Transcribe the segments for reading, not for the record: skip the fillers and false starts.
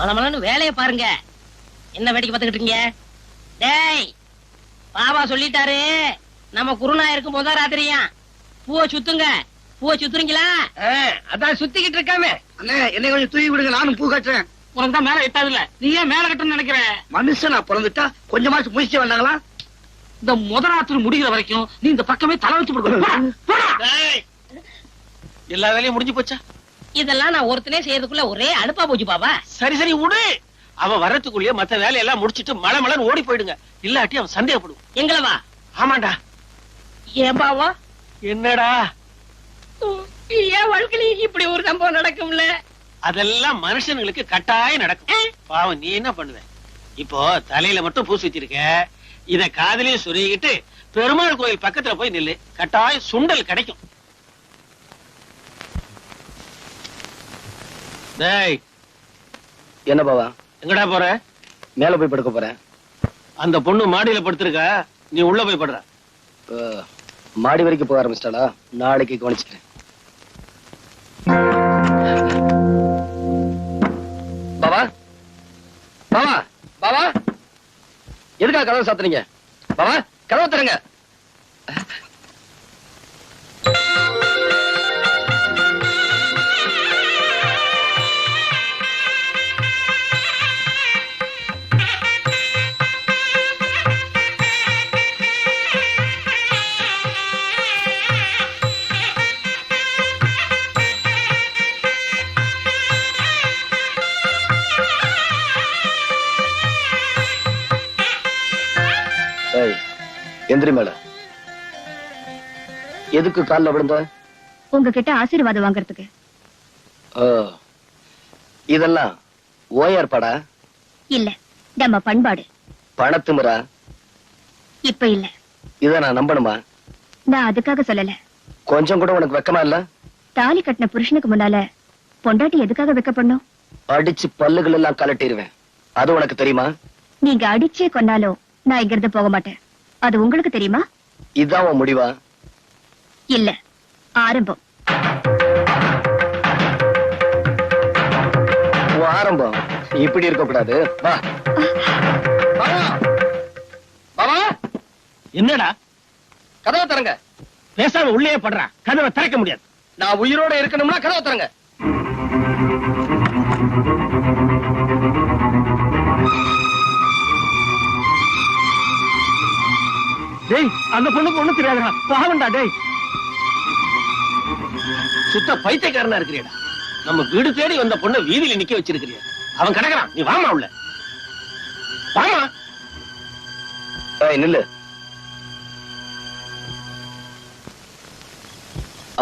மலமலன்னு வேலையை பாருங்க. என்ன வேடிக்கை பார்த்துக்கிட்டு இருக்கீங்க? டேய், பாபா சொல்லிட்டாரு, நம்ம குருநா இருக்கும் போதுதான் ராத்திரியா பூவை சுத்துங்க. பூவை சுத்துறீங்களா? அதான் சுத்திக்கிட்டு இருக்காமே. அண்ணே, என்னை கொஞ்சம் தூக்கி விடுங்க, நானும் பூ கட்டுறேன். உனக்கு தான் மேல எட்டாது இல்ல, நீ ஏன் மேல கட்டணும்னு நினைக்கிற? மனுஷனா பிறந்துட்டா கொஞ்சமாச்சும் முயற்சி வேண்டாங்களா? இந்த முதராத்திரி முடிகிற வரைக்கும் நீ இந்த பக்கமே தலை வச்சு போடுங்க. எல்லா வேலையும் முடிஞ்சு போச்சா? இதெல்லாம் நான் ஒருத்தனே செய்யறதுக்குள்ள ஒரே அலுப்பா போச்சு பாபா. சரி சரி விடு. அவன் வரத்துக்குள்ளேயே மத்த வேலையெல்லாம் முடிச்சிட்டு மழை மலன்னு ஓடி போயிடுங்க. இல்லாட்டி அவன் சந்தேகப்படுவான். எங்களவா? ஆமாண்டா. ஏன் பாவா? என்னடா என் வாழ்க்கையில இப்படி ஒரு சம்பவம் நடக்கும்ல? அதெல்லாம் மனுஷனுங்களுக்கு கட்டாயம் நடக்கும். பாவம், நீ என்ன பண்ணுவ? இப்போ தலையில மட்டும் பூசி வச்சிருக்க, இத காதலையும் சொருகிட்டு பெருமாள் கோயில் பக்கத்துல போய் நில்லு, கட்டாயம் சுண்டல் கிடைக்கும். டேய், என்ன பாவா? எங்கடா போற? மேல போய் படுக்க போறேன். அந்த பொண்ணு மாடியில படுத்திருக்கா, நீ உள்ள போய் படுற. மாடி வரைக்கும் போக ஆரம்பிச்சிட்டாளா? நாளைக்கு கவனிச்சுக்கிறேன். பாபா, பாபா, பாபா, எதுக்காக கதவை சாத்துறீங்க? பாபா, கதவை தருங்க. எந்திரி மேல. எதுக்கு கால்ல விழுந்த? உங்ககிட்ட ஆசீர்வாதம் வாங்கறதுக்கு. இதெல்லாம் ஓயற்பாடா? இல்ல, நம்ம பண்பாடு. பணத்துமுறா? இப்ப இல்ல. இத நான் நம்பணுமா? நான் அதுக்காக சொல்லல. கொஞ்சம் கூட உனக்கு வெக்கமா இல்ல? தாலி கட்டின புருஷனுக்கு முன்னால பொண்டாட்டி எதுக்காக வெக்கப்படணும்? அடிச்சு பல்லுகள் எல்லாம் கலட்டிடுவேன். அது உனக்கு தெரியுமா? நீங்க அடிச்சே கொன்னாலும் நான் இங்கிருந்து போக மாட்டேன். அது உங்களுக்கு தெரியுமா? இதான் உன் முடிவா? இல்ல, ஆரம்பம். ஆரம்பம் இப்படி இருக்க கூடாது. வா. என்னடா? கதவை தரங்க. பேசாம உள்ளே படுறா, கதவை திறக்க முடியாது. நான் உயிரோட இருக்கணும்னா கதவை தரங்க. டேய், அந்த பொண்ணுக்கு ஒண்ணு தெரியாதுடா, பாவம்டா. டேய், சுத்த பைத்தியக்காரனா இருக்கிறியடா. நம்ம வீடு தேடி வந்த பொண்ணை வீதியில நிக்க வச்சிருக்கிறிய. அவன் கிடக்குறான், நீ வாமா உள்ள. வாமா. நில்லு.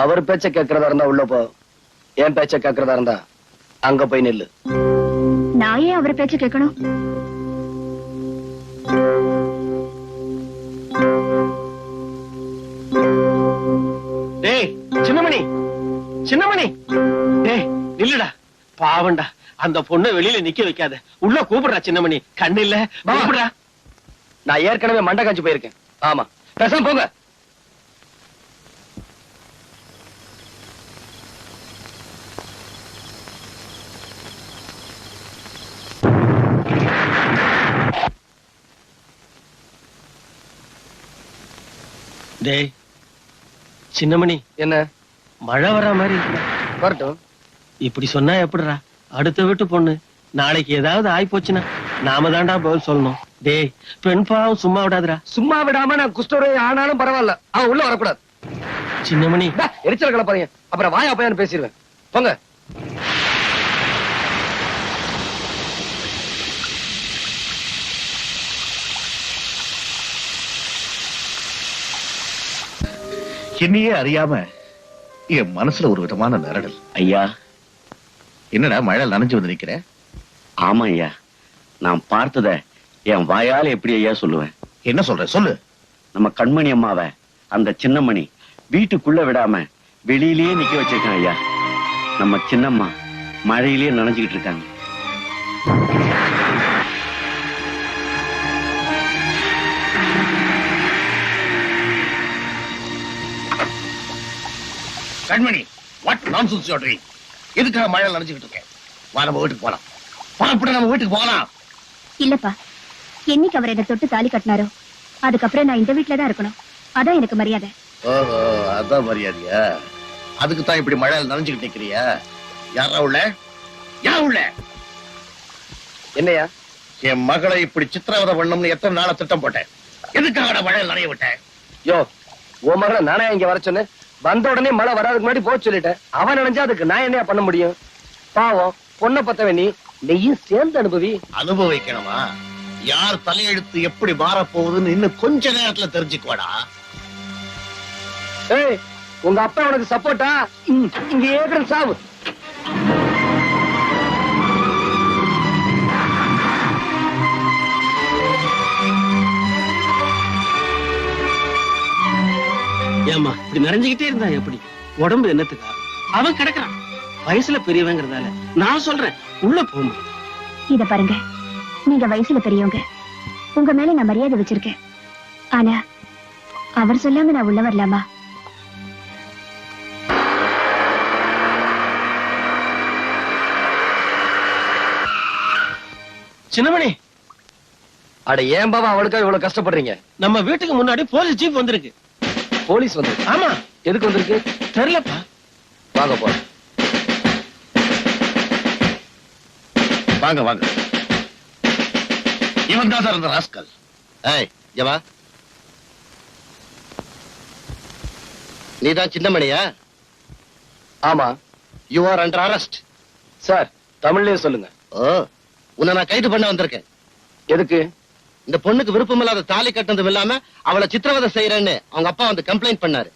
அவர் பேச்ச கேட்கறதா இருந்தா உள்ள போ. என் பேச்ச கேட்கறதா இருந்தா அங்க போய் நில்லு. நான் ஏன் அவர் பேச்ச கேட்கணும்? டேய் சின்னமணி, சின்னமணி, டேய் நில்லுடா. பாவண்டா, அந்த பொண்ணை வெளியில நிக்க வைக்காத, உள்ள கூப்பிடுறா. சின்னமணி, கண்ணு இல்ல, கூப்பிடுறா. நான் ஏற்கனவே மண்டை காஞ்சி போயிருக்கேன். ஆமா, பேசாம போங்க. டேய் சின்னமணி, என்ன மழை வர மாதிரி இருக்குடா. வரட்டும். இப்படி சொன்னா எப்படிடா? அடுத்த வீட்டு பொண்ணு, நாளைக்கு ஏதாவது ஆயிப்போச்சுன்னா நாம தாண்டா பதில் சொல்லணும். டேய், பெண் பாவம் சும்மா விடாதுடா. சும்மா விடாம நான் குஷ்டரோகி ஆனாலும் பரவாயில்ல, அவன் உள்ள வரக்கூடாது. சின்னமணி, எரிச்சல் கலப்பாருங்க. அப்புறம் வாயா பையன் பேசிடுவேன். போங்க. என்னையே அறியாம என் மனசுல ஒரு விதமான நரடல். ஐயா, என்னடா மழை நனைஞ்சு வந்து நிக்கிற? ஆமா ஐயா, நான் பார்த்தத என் வாயால எப்படி ஐயா சொல்லுவேன்? என்ன சொல்ற, சொல்லு. நம்ம கண்மணி அம்மாவை அந்த சின்னமணி வீட்டுக்குள்ள விடாம வெளியிலேயே நிக்க வச்சிருக்கான் ஐயா. நம்ம சின்னம்மா மழையிலேயே நனைஞ்சுக்கிட்டு இருக்காங்க. கண்மணி, what nonsense you are doing? எதுக்காக மழை நனைஞ்சுக்கிட்டு இருக்கேன்? வா, நம்ம வீட்டுக்கு போலாம். புறப்பட்டு நம்ம வீட்டுக்கு போகலாம். இல்லப்பா, என்னைக்கு அவர் என்ன தொட்டு தாலி கட்டினாரோ அதுக்கப்புறம் நான் இந்த வீட்டுல தான் இருக்கணும். அதான் எனக்கு மரியாதை. ஓஹோ, அதான் மரியாதையா? அதுக்கு தான் இப்படி மழையில நனைஞ்சுக்கிட்டு நிக்கிறியா? யாரா உள்ள? யார் உள்ள? என்னையா? என் மகளை இப்படி சித்திரவதை பண்ணணும்னு எத்தனை நாளா திட்டம் போட்டேன். எதுக்காக மழையில் நனைய விட்டேன்? யோ, உன் மகளை நானே இங்க வர சொன்னேன். வந்த உடனே மழை வராதுக்கு முன்னாடி போக சொல்லிட்டேன். அவன் நினைஞ்சா அதுக்கு நான் என்னையா பண்ண முடியும்? பாவம், பொண்ணை பத்தவன் நீயும் சேர்ந்து அனுபவி. அனுபவிக்கணுமா? யார் தலையெழுத்து எப்படி மாறப்போகுதுன்னு இன்னும் கொஞ்ச நேரத்துல தெரிஞ்சுக்குவாடா. ஏய், உங்க அப்பா உனக்கு சப்போர்ட்டா? இங்க ஏற்கனவே சாவு. ஏமா இப்படி நிறைஞ்சுக்கிட்டே இருந்தா எப்படி? உடம்பு என்னத்துக்கா? அவன் கிடக்குறான். வயசுல பெரியவங்கிறதால நான் சொல்றேன், உள்ள போமா. இத பாருங்க, நீங்க வயசுல பெரியவங்க, உங்க மேல நான் மரியாதை வச்சிருக்கேன். ஆனா அவர் சொல்லாம நான் உள்ள வரலாமா? சின்னமணி, அட ஏன் பாவா அவளுக்காக இவ்வளவு கஷ்டப்படுறீங்க? நம்ம வீட்டுக்கு முன்னாடி போலீஸ் ஜீப் வந்திருக்கு. போலீஸ் வந்து? ஆமா. எதுக்கு வந்திருக்கு? தெரியலப்பா. வாங்க போ. வாங்க வாங்க. இவன் தான் சார் இந்த ராஸ்கல். ஏய், ஜவா. நீதான் சின்னமணியா? ஆமா. You are under arrest. Sir, தமிழ்லயே சொல்லுங்க. ஓ, உன்னை நான் கைது பண்ண வந்திருக்கேன். எதுக்கு? இந்த பொண்ணுக்கு விருப்பம் இல்லாத தாலி கட்டதும் இல்லாம அவளை சித்திரவதை செய்யறேன்னு அவங்க அப்பா வந்து கம்ப்ளைண்ட் பண்ணாரு.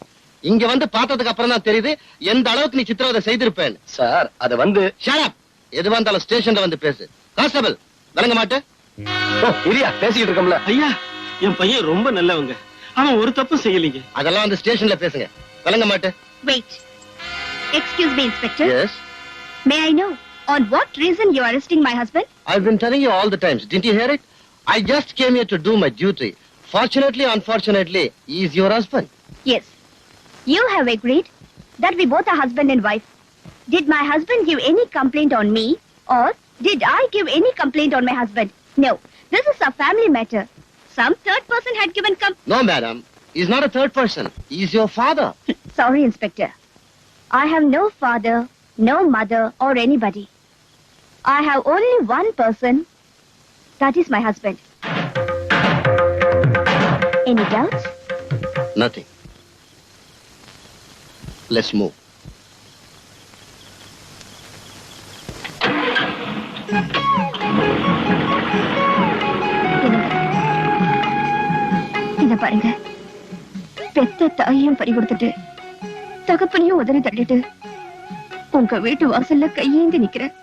இங்க வந்து பார்த்ததுக்கு அப்புறம் தான் தெரியுது எந்த அளவுக்கு நீ சித்திரவதை செய்திருப்பேன்னு. சார், அது வந்து ஷட் அப். எதுவா இருந்தாலும் ஸ்டேஷன்ல வந்து பேசு. கான்ஸ்டபிள், விளங்க மாட்டே? ஓ, இரியா, பேசிக்கிட்டு இருக்கோம்ல. ஐயா, என் பையன் ரொம்ப நல்லவங்க. அவன் ஒரு தப்பும் செய்யலீங்க. அதெல்லாம் வந்து ஸ்டேஷன்ல பேசுங்க. விளங்க மாட்டே? Wait. Excuse me, Inspector. Yes. May I know on what reason you are arresting my husband? I've been telling you all the times. Didn't you hear it? I just came here to do my duty. Fortunately, unfortunately, he is your husband. Yes. You have agreed that we both are husband and wife. Did my husband give any complaint on me, or did I give any complaint on my husband? No. This is a family matter. Some third person had given No, madam. He's not a third person. He's your father. Sorry, Inspector. I have no father, no mother, or anybody. I have only one person. That is my husband. Any doubts? Nothing. Let's move. இத பாருங்க, பெத்த தாயையும் பறி கொடுத்துட்டு தகப்பனையும் உதறி தள்ளிட்டு உங்க வீட்டு வாசல்ல கையேந்தி நிக்கிறேன்.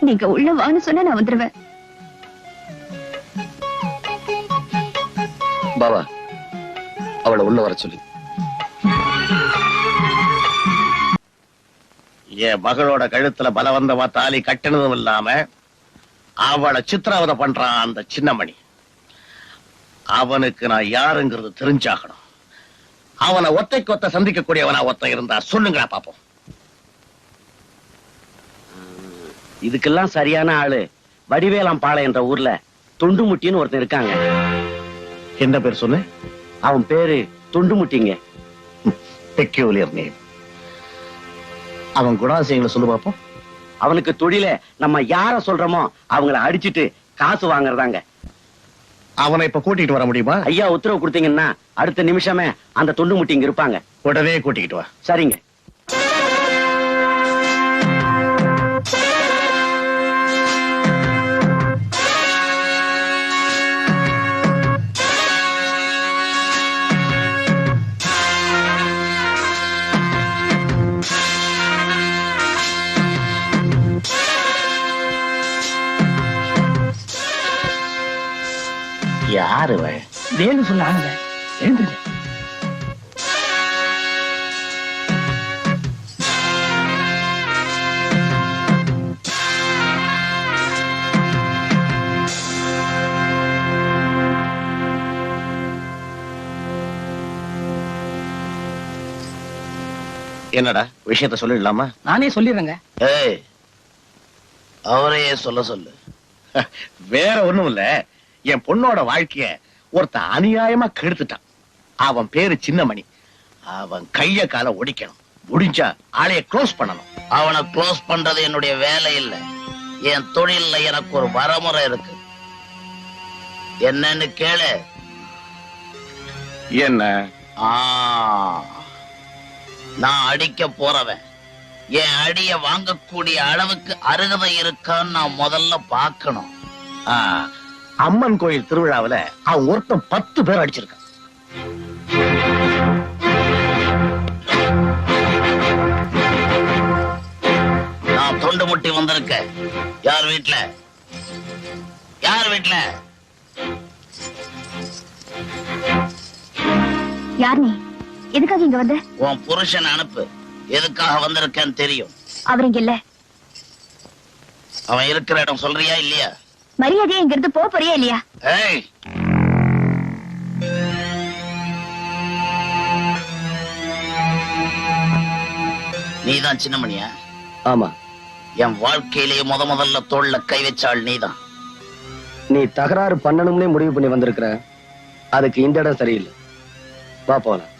நீங்க உள்ள வான்னு சொன்னா நான் வந்துருவேன். பாவா, அவளை உள்ள வர சொல்லு. என் மகளோட கழுத்துல பலவந்தமா தாலி கட்டினதும் இல்லாம அவளை சித்திரவதை பண்றான் அந்த சின்னமணி. அவனுக்கு நான் யாருங்கிறது தெரிஞ்சாகணும். அவனை ஒத்தைக்கு சந்திக்கக்கூடியவனா ஒத்த இருந்தா சொல்லுங்களா பாப்போம். இதுக்கெல்லாம் சரியான ஆளு வடிவேலாம்பாளையம் என்ற ஊர்ல தொண்டுமுட்டின்னு ஒருத்தன் இருக்காங்க. என்ன பேர் சொன்ன? அவன் பேரு தொண்டுமுட்டிங்க. Peculiar name. அவன் குணாசியங்களை சொல்லு பாப்போம். அவனுக்கு தொழில நம்ம யார சொல்றோமோ அவங்கள அடிச்சிட்டு காசு வாங்குறதாங்க. அவனை இப்ப கூட்டிட்டு வர முடியுமா? ஐயா உத்தரவு கொடுத்தீங்கன்னா அடுத்த நிமிஷமே அந்த தொண்டுமுட்டி இங்க இருப்பாங்க. உடனே கூட்டிட்டு வா. சரிங்க. யாரு வேணு சொல்ல ஆனந்த எழுந்துருங்க. என்னடா விஷயத்த சொல்லிடலாமா? நானே சொல்லிடுறேங்க. ஏய், அவரையே சொல்ல சொல்லு. வேற ஒண்ணும் இல்ல, என் பொண்ணோட வாழ்க்கைய ஒருத்தன் அநியாயமா கெடுத்துட்டான். அவன் பேரு சின்னமணி. அவன் கைய கால ஒடிக்கணும், முடிஞ்சா ஆளைய க்ளோஸ் பண்ணணும். அவனை க்ளோஸ் பண்றது என்னுடைய வேலை இல்ல, என் தொழில்ல எனக்கு ஒரு வரமுறை இருக்கு. என்னன்னு கேளு. என்ன? நான் அடிக்க போறவன் என் அடிய வாங்கக்கூடிய அளவுக்கு அருகதை இருக்கான்னு நான் முதல்ல பார்க்கணும். அம்மன் கோயில் திருவிழாவுல அவன் ஒருத்தன் 10 பேர் அடிச்சிருக்கான். நான் தொண்டு முட்டி வந்திருக்கேன். யார் வீட்டுல? யார் வீட்டுல? யார் நீ? எதுக்காக இங்க வந்த? உன் புருஷன் அனுப்பு. எதுக்காக வந்திருக்கேன்னு தெரியும். அவர் இங்க இல்ல. அவன் இருக்கிற இடம் சொல்றியா இல்லையா? மரியாதையா இங்க இருந்து போறியா இல்லையா? ஏய், நீதான் சின்னமணியா? ஆமா. என் வாழ்க்கையிலேயே முதல்ல தோள்ல கை வச்சாள் நீதான். நீ தகராறு பண்ணணும்னே முடிவு பண்ணி வந்திருக்கிற. அதுக்கு இந்த இடம் சரியில்லை. வா போலாம்.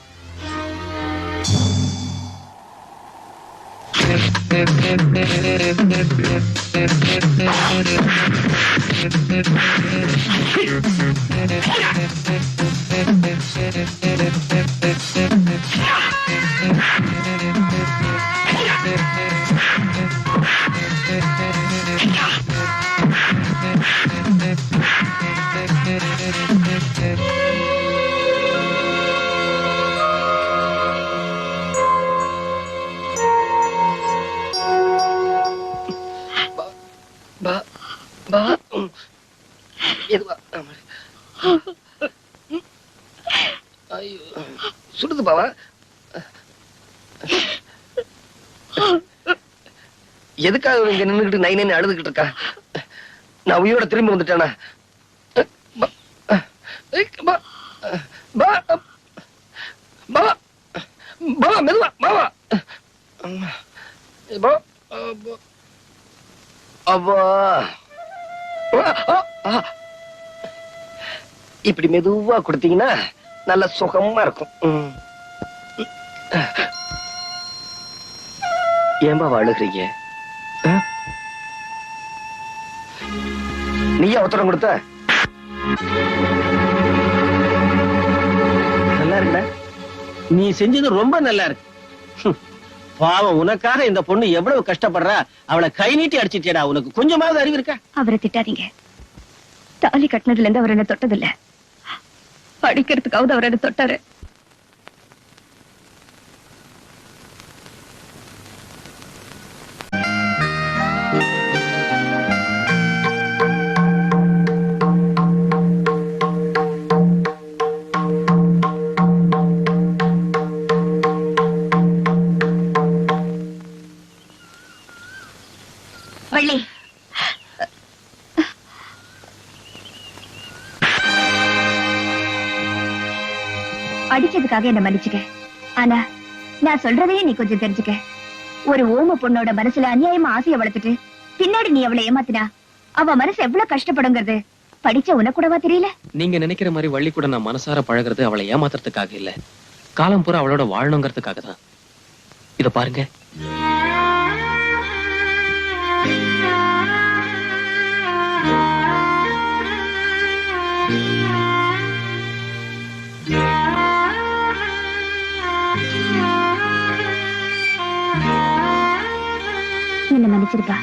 சுடுது பாவா. எதுக்காக இங்க நின்னுகிட்டு நைனு அழுதுகிட்டு இருக்கா? நான் உயிரோட திரும்பி வந்துட்டேனா? மெதுவா பாவா. அப்பா இப்படி மெதுவா கொடுத்தீங்கன்னா நல்ல சுகமா இருக்கும். ஏன்பா அழுகிறீங்க? நீயா உத்தரவு கொடுத்த? நல்லா இருக்குல்ல? நீ செஞ்சது ரொம்ப நல்லா இருக்கு. பாவம், உனக்காக இந்த பொண்ணு எவ்வளவு கஷ்டப்படுறா. அவளை கை நீட்டி அடிச்சிட்டியடா. உனக்கு கொஞ்சமாவது அறிவு இருக்கா? அவரை திட்டாதீங்க. தாலி கட்டினதுல இருந்து அவர் என்ன தொட்டதில்ல. அடிக்கிறதுக்காவது அவர் என்ன தொட்டாரு. வள்ளி, அடிச்சதுக்காக என்ன மன்னிச்சுக்க. ஆனா நான் சொல்றதையே நீ கொஞ்சம் தெரிஞ்சுக்க. ஒரு ஓம பொண்ணோட மனசுல அநியாயமா ஆசைய வளர்த்துட்டு பின்னாடி நீ அவளை ஏமாத்தினா அவ மனசு எவ்வளவு கஷ்டப்படுங்கிறது படிச்ச உனக்கு கூடவா தெரியல? நீங்க நினைக்கிற மாதிரி வள்ளி கூட நான் மனசார பழகிறது அவளை ஏமாத்துறதுக்காக இல்ல, காலம் பூரா அவளோட வாழணுங்கிறதுக்காக தான். இத பாருங்க. என்ன மன்னிச்சிருப்பா.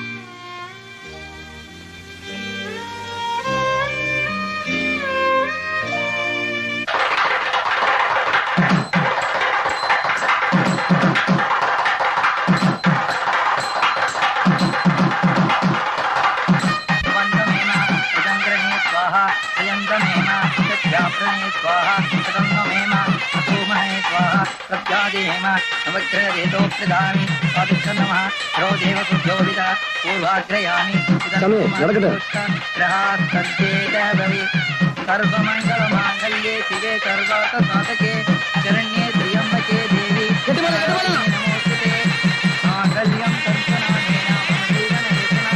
सर्वमंगलमांगल्ये शिवे सर्वार्थसाधके शरण्ये त्र्यंबके देवी नमोस्तुते मांगल्यं तन्तुनानेन मम जीवनहेतुना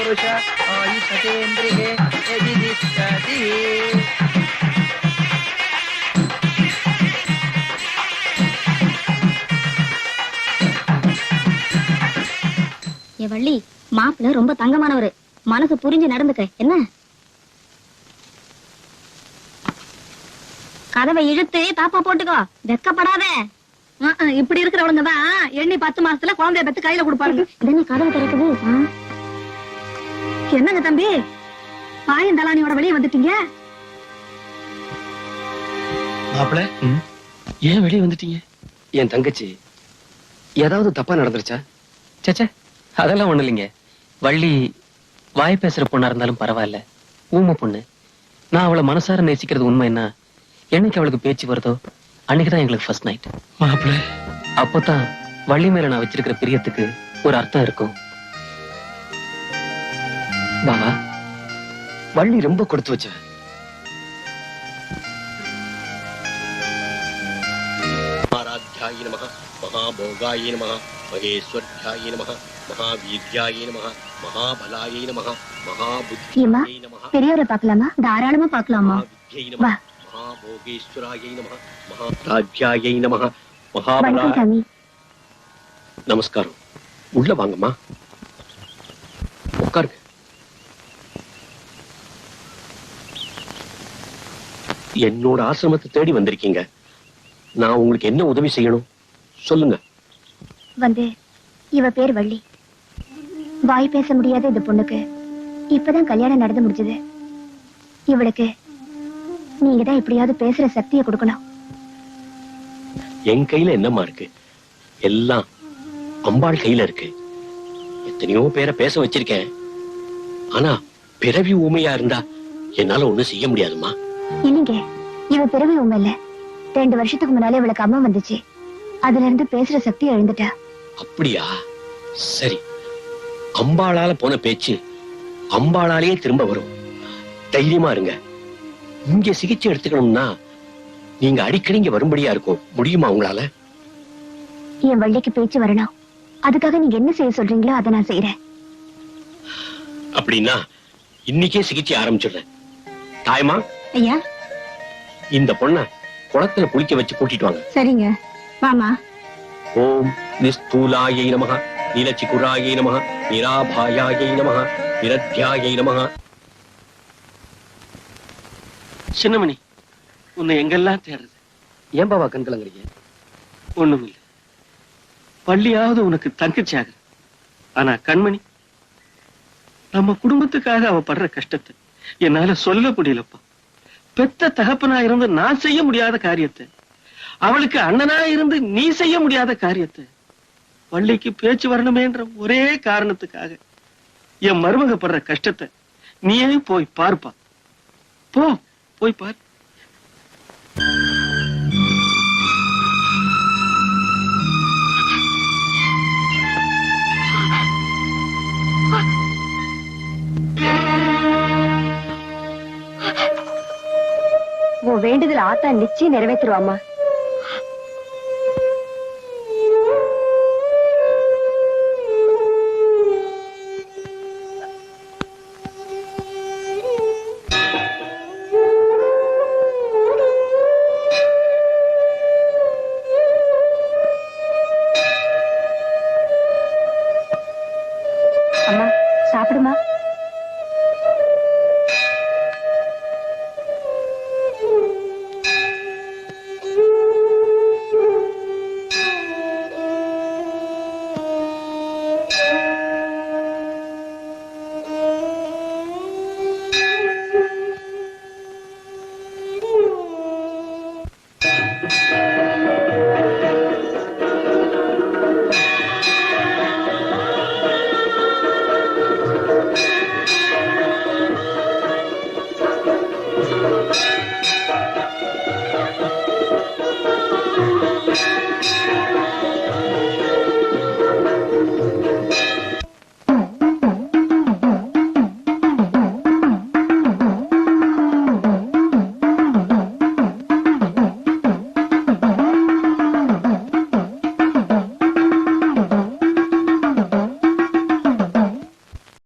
புருஷ ஆயுஷதேந்திரியே எதிதிஷ்டதி. ஏ வள்ளி, மாப்பிள்ள ரொம்ப தங்கமானவரு, மனசு புரிஞ்சு நடந்துக்க என்ன. கதவை இழுத்து தாப்பா போட்டுக்கோ, வெக்கப்படாத. இப்படி இருக்கிறவங்க தான் எண்ணி 10 மாசத்துல குழந்தைய பெத்து கையில கொடுப்பாருங்க. இதனே கதவை திறக்குது. என்னங்க தம்பி, பாயும் தலானியோட வெளியே வந்துட்டீங்க? மாப்பிள, ஏன் வெளியே வந்துட்டீங்க? என் தங்கச்சி ஏதாவது தப்பா நடந்துருச்சா? சேச்சே, அதெல்லாம் ஒண்ணு இல்லைங்க. வள்ளி வாய் பேசுற பொண்ணா இருந்தாலும் பரவாயில்ல, ஊமை பொண்ணு. நான் அவளை மனசார நேசிக்கிறது உண்மை. என்ன என்னைக்கு அவளுக்கு பேச்சு வருதோ அன்னைக்குதான் எங்களுக்கு ஃபர்ஸ்ட் நைட். மாப்பிள, அப்பதான் வள்ளி மேல நான் வச்சிருக்கிற பிரியத்துக்கு ஒரு அர்த்தம் இருக்கும். பாவா, வள்ளி ரொம்ப கொடுத்து வச்ச. மகாராத்யாய நமஹ, மகாபோகாய நமஹ, மகேஸ்வர்யாய நமஹ, மகாவீர்யாய நமஹ, மகாபலாய நமஹ, மகாபுத்தியாய நமஹ, பெரியவரை பார்க்கலாமா? தாராளமா பார்க்கலாமா? மகாவித்யை நமஹ, மகாபோகேஸ்வராய நமஹ, மகாராஜ்யாய நமஹ, மகாபலாய. சாமி. நமஸ்காரம். உள்ள வாங்கம்மா, உட்காருங்க. என்னோட ஆசிரமத்தை தேடி வந்திருக்கீங்க. நான் உங்களுக்கு என்ன உதவி செய்யணும் சொல்லுங்க. இவ பேர் வள்ளி. வாய் பேச முடியாத இந்த பொண்ணுக்கு இப்பதான் கல்யாணம் நடந்து முடிஞ்சது. இவளுக்கு நீங்க தான் எப்படியாவது பேசுற சக்தியை கொடுக்கணும். என் கையில என்னம்மா இருக்கு? எல்லாம் அம்பாள் கையில இருக்கு. எத்தனையோ பேரை பேச வச்சிருக்கேன். ஆனா பிறவி ஊமையா இருந்தா என்னால ஒண்ணும் செய்ய முடியாதுமா. இல்லைங்க, இவ பிறவி உண்மை இல்ல. 2 வருஷத்துக்கு முன்னாலே இவளுக்கு அம்மா வந்துச்சு. அதுல இருந்து பேசுற சக்தி எழுந்துட்டா. அப்படியா? சரி, அம்பாளால போன பேச்சு அம்பாளாலேயே திரும்ப வரும். தைரியமா இருங்க. இங்க சிகிச்சை எடுத்துக்கணும்னா நீங்க அடிக்கடி இங்க வரும்படியா இருக்கும். முடியுமா உங்களால? என் வள்ளிக்கு பேச்சு வரணும். அதுக்காக நீங்க என்ன செய்ய சொல்றீங்களோ அதை நான் செய்யறேன். அப்படின்னா இன்னைக்கே சிகிச்சை ஆரம்பிச்சிடுறேன். தாயமா, ஐயா, இந்த பொண்ண குளத்துல குளிக்க வச்சு கூட்டிட்டு வாங்க. சரிங்க, வாமா. ஓம் நிஸ்தூலாயை நமஹ, நீலச்சிகுராயை நமஹ, நிராபாயாயை நமஹ, நிரத்யாயை நமஹ. சின்னமணி, உன்னை எங்கெல்லாம் தேடுறது? ஏன் பாவா கண் கலங்குறீங்க? ஒண்ணுமில்லை. பள்ளியாவது உனக்கு தங்கச்சியாக. ஆனா கண்மணி, நம்ம குடும்பத்துக்காக அவ படுற கஷ்டத்தை என்னால சொல்ல முடியலப்பா. பெத்த தகப்பனா இருந்து நான் செய்ய முடியாத காரியத்தை, அவளுக்கு அண்ணனா இருந்து நீ செய்ய முடியாத காரியத்தை, வள்ளிக்கு பேச்சு வரணுமேன்ற ஒரே காரணத்துக்காக என் மருமக படுற கஷ்டத்தை நீயே போய் பார்ப்பா. போ, போய் பார். உன் வேண்டுதல் ஆத்தா நிச்சயம் நிறைவேற்றுவாமா.